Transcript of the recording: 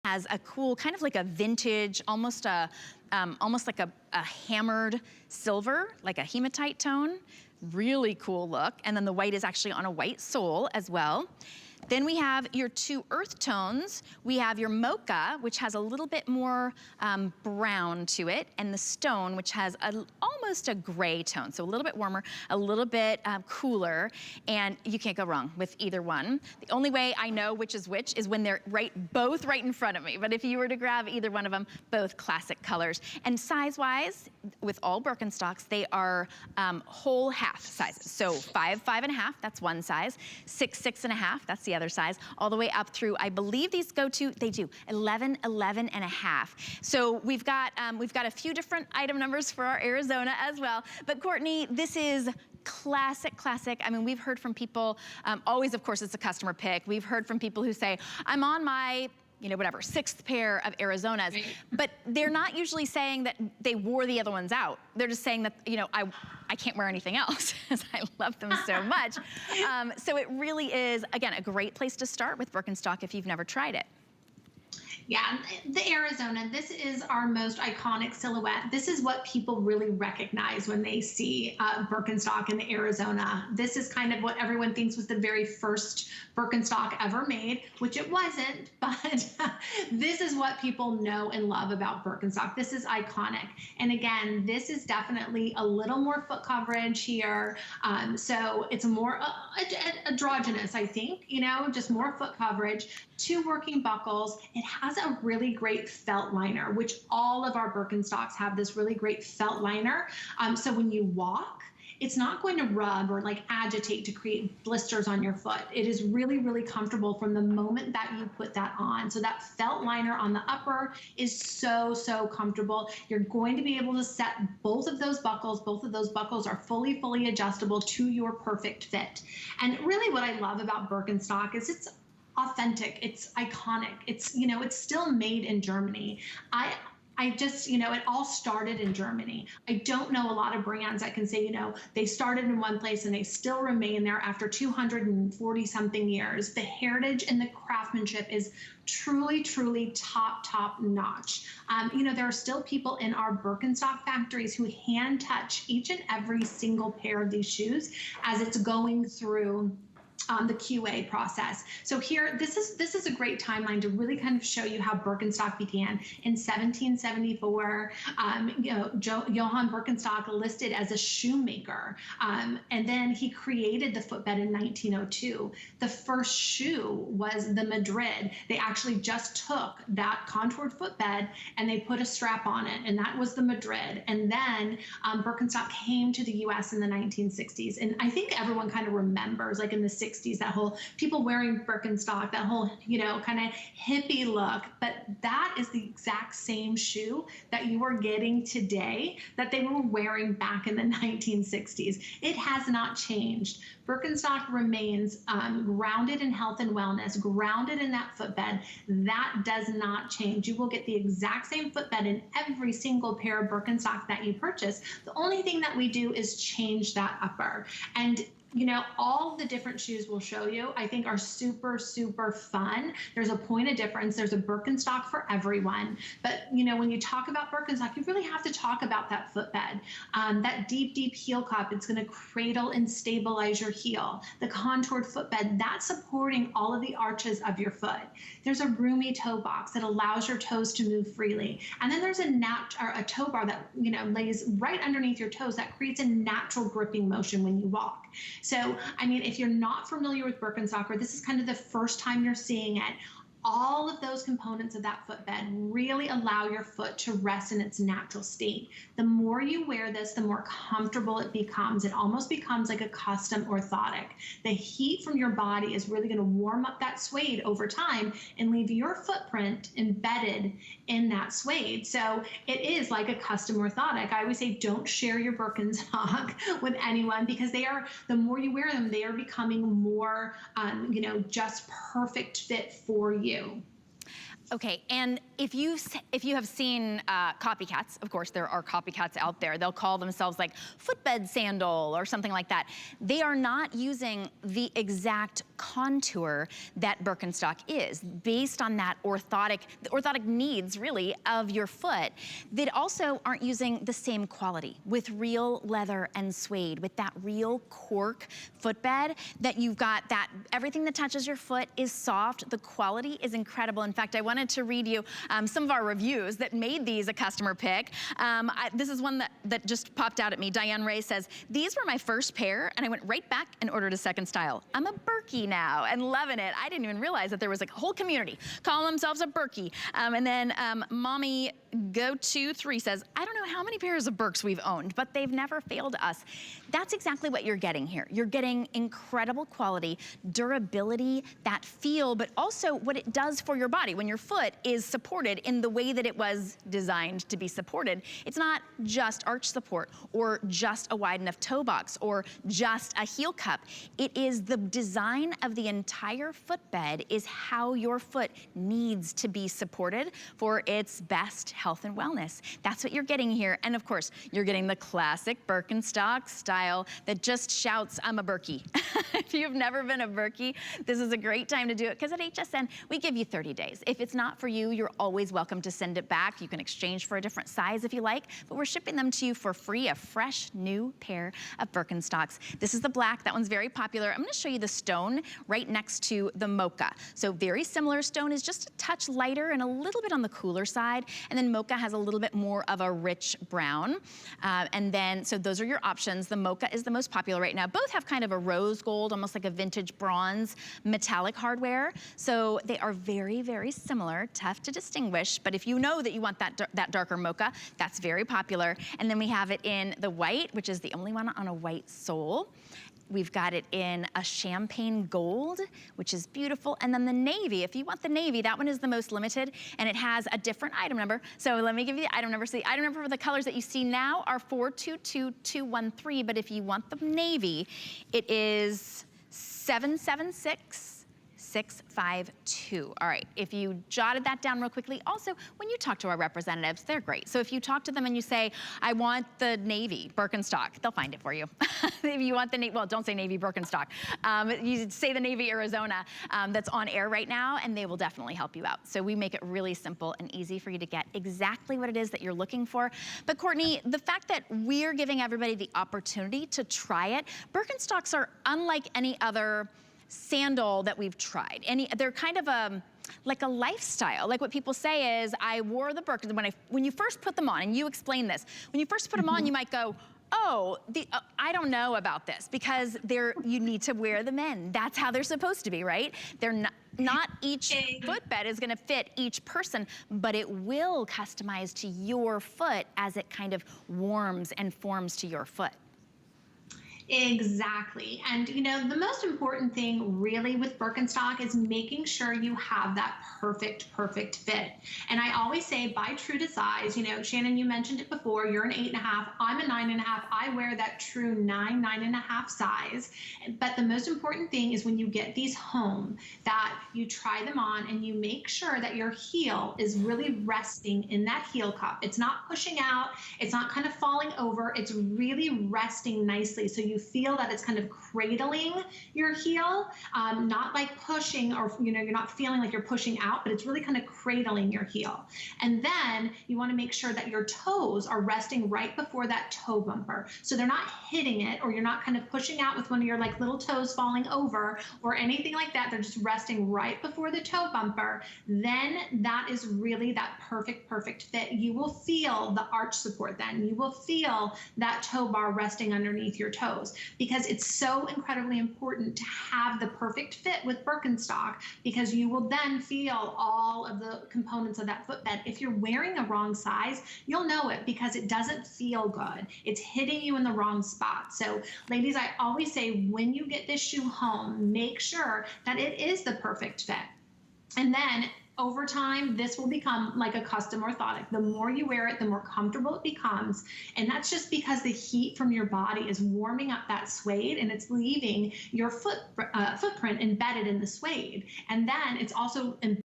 Has a cool, kind of like a vintage, almost like a hammered silver, like a hematite tone. Really cool look. And then the white is actually on a white sole as well. Then we have your two earth tones. We have your mocha, which has a little bit more brown to it, and the stone, which has almost a gray tone, so a little bit warmer, a little bit cooler, and you can't go wrong with either one. The only way I know which is when they're both right in front of me, but if you were to grab either one of them, both classic colors. And size-wise, with all Birkenstocks, they are whole half sizes. So 5, 5.5, that's one size, 6, 6.5, that's the other size, all the way up through, I believe these go to, they do, 11, 11.5. So we've got a few different item numbers for our Arizona as well. But Courtney, this is classic. I mean, we've heard from people, always, of course, it's a customer pick. We've heard from people who say, I'm on my, whatever, 6th pair of Arizonas. Right. But they're not usually saying that they wore the other ones out. They're just saying that, I can't wear anything else because I love them so much. So it really is, again, a great place to start with Birkenstock if you've never tried it. Yeah, the Arizona, this is our most iconic silhouette. This is what people really recognize when they see Birkenstock in the Arizona. This is kind of what everyone thinks was the very first Birkenstock ever made, which it wasn't, but this is what people know and love about Birkenstock. This is iconic. And again, this is definitely a little more foot coverage here. So it's more androgynous, I think, just more foot coverage. 2 working buckles. It has a really great felt liner, which all of our Birkenstocks have this really great felt liner. So when you walk, it's not going to rub or like agitate to create blisters on your foot. It is really, really comfortable from the moment that you put that on. So that felt liner on the upper is so, so comfortable. You're going to be able to set both of those buckles. Both of those buckles are fully, fully adjustable to your perfect fit. And really what I love about Birkenstock is it's authentic, it's iconic, it's, it's still made in Germany. I just, it all started in Germany. I don't know a lot of brands that can say, they started in one place and they still remain there after 240 something years. The heritage and the craftsmanship is truly, truly top notch. There are still people in our Birkenstock factories who hand touch each and every single pair of these shoes as it's going through the QA process. So here, this is a great timeline to really kind of show you how Birkenstock began. In 1774, Johann Birkenstock listed as a shoemaker, and then he created the footbed in 1902. The first shoe was the Madrid. They actually just took that contoured footbed and they put a strap on it, and that was the Madrid. And then Birkenstock came to the US in the 1960s. And I think everyone kind of remembers, like in the 60s, that whole people wearing Birkenstock, that whole, kind of hippie look. But that is the exact same shoe that you are getting today that they were wearing back in the 1960s. It has not changed. Birkenstock remains grounded in health and wellness, grounded in that footbed. That does not change. You will get the exact same footbed in every single pair of Birkenstock that you purchase. The only thing that we do is change that upper. And all the different shoes we'll show you, I think, are super, super fun. There's a point of difference. There's a Birkenstock for everyone. But, when you talk about Birkenstock, you really have to talk about that footbed. That deep, deep heel cup, it's going to cradle and stabilize your heel. The contoured footbed, that's supporting all of the arches of your foot. There's a roomy toe box that allows your toes to move freely. And then there's a toe bar that, lays right underneath your toes that creates a natural gripping motion when you walk. So, if you're not familiar with Birkenstock, or this is kind of the first time you're seeing it, all of those components of that footbed really allow your foot to rest in its natural state. The more you wear this, the more comfortable it becomes. It almost becomes like a custom orthotic. The heat from your body is really going to warm up that suede over time and leave your footprint embedded in that suede. So it is like a custom orthotic. I always say don't share your Birkenstock with anyone, because the more you wear them, they are becoming more, just perfect fit for you. Okay, and if you have seen copycats, of course there are copycats out there. They'll call themselves like footbed sandal or something like that. They are not using the exact contour that Birkenstock is, based on that the orthotic needs really of your foot. They also aren't using the same quality with real leather and suede, with that real cork footbed that you've got. That everything that touches your foot is soft. The quality is incredible. In fact, I wanted to read you some of our reviews that made these a customer pick. This is one that just popped out at me. Diane Ray says, these were my first pair and I went right back and ordered a second style. I'm a Birkie now and loving it. I didn't even realize that there was a whole community calling themselves a Birkie. And then Mommy Go23 says, I don't know how many pairs of Birks we've owned, but they've never failed us. That's exactly what you're getting here. You're getting incredible quality, durability, that feel, but also what it does for your body. When your foot is supported in the way that it was designed to be supported, it's not just arch support or just a wide enough toe box or just a heel cup. It is the design of the entire footbed is how your foot needs to be supported for its best health and wellness. That's what you're getting here. And of course, you're getting the classic Birkenstock style that just shouts, I'm a Birkie. If you've never been a Birkie, this is a great time to do it, because at HSN, we give you 30 days. If it's not for you, you're always welcome to send it back. You can exchange for a different size if you like, but we're shipping them to you for free, a fresh new pair of Birkenstocks. This is the black. That one's very popular. I'm gonna show you the stone right next to the mocha. So very similar. Stone is just a touch lighter and a little bit on the cooler side, and then mocha has a little bit more of a rich brown. And then, so those are your options. The mocha is the most popular right now. Both have kind of a rose gold, almost like a vintage bronze metallic hardware. So they are very, very similar, tough to distinguish. But if you know that you want that darker mocha, that's very popular. And then we have it in the white, which is the only one on a white sole. We've got it in a champagne gold, which is beautiful. And then the navy, if you want the navy, that one is the most limited, and it has a different item number. So let me give you the item number. So the item number for the colors that you see now are 422213, but if you want the navy, it is 776652. All right, if you jotted that down real quickly, also, when you talk to our representatives, they're great. So if you talk to them and you say, I want the navy Birkenstock, they'll find it for you. If you want the navy, well, don't say navy Birkenstock. You say the navy Arizona that's on air right now, and they will definitely help you out. So we make it really simple and easy for you to get exactly what it is that you're looking for. But Courtney, the fact that we're giving everybody the opportunity to try it, Birkenstocks are unlike any other sandal that we've tried. They're kind of like a lifestyle. Like what people say is, I wore the Birkenstocks, when you first put them on, and you explain this, when you first put them on, you might go, oh, I don't know about this, because you need to wear them in. That's how they're supposed to be, right? They're not each footbed is gonna fit each person, but it will customize to your foot as it kind of warms and forms to your foot. Exactly. And you know, the most important thing really with Birkenstock is making sure you have that perfect fit. And I always say, buy true to size. You know, Shannon, you mentioned it before, you're an 8.5, I'm a 9.5. I wear that true 9.5 size. But the most important thing is when you get these home, that you try them on and you make sure that your heel is really resting in that heel cup. It's not pushing out, it's not kind of falling over, it's really resting nicely. So you feel that it's kind of cradling your heel, not like pushing, or you know, you're not feeling like you're pushing out, but it's really kind of cradling your heel. And then you want to make sure that your toes are resting right before that toe bumper, so they're not hitting it, or you're not kind of pushing out with one of your like little toes falling over or anything like that. They're just resting right before the toe bumper. Then that is really that perfect fit. You will feel the arch support then. You will feel that toe bar resting underneath your toes, because it's so incredibly important to have the perfect fit with Birkenstock, because you will then feel all of the components of that footbed. If you're wearing a wrong size, you'll know it, because it doesn't feel good. It's hitting you in the wrong spot. So ladies, I always say, when you get this shoe home, make sure that it is the perfect fit. And then over time, this will become like a custom orthotic. The more you wear it, the more comfortable it becomes. And that's just because the heat from your body is warming up that suede, and it's leaving your footprint embedded in the suede. And then it's also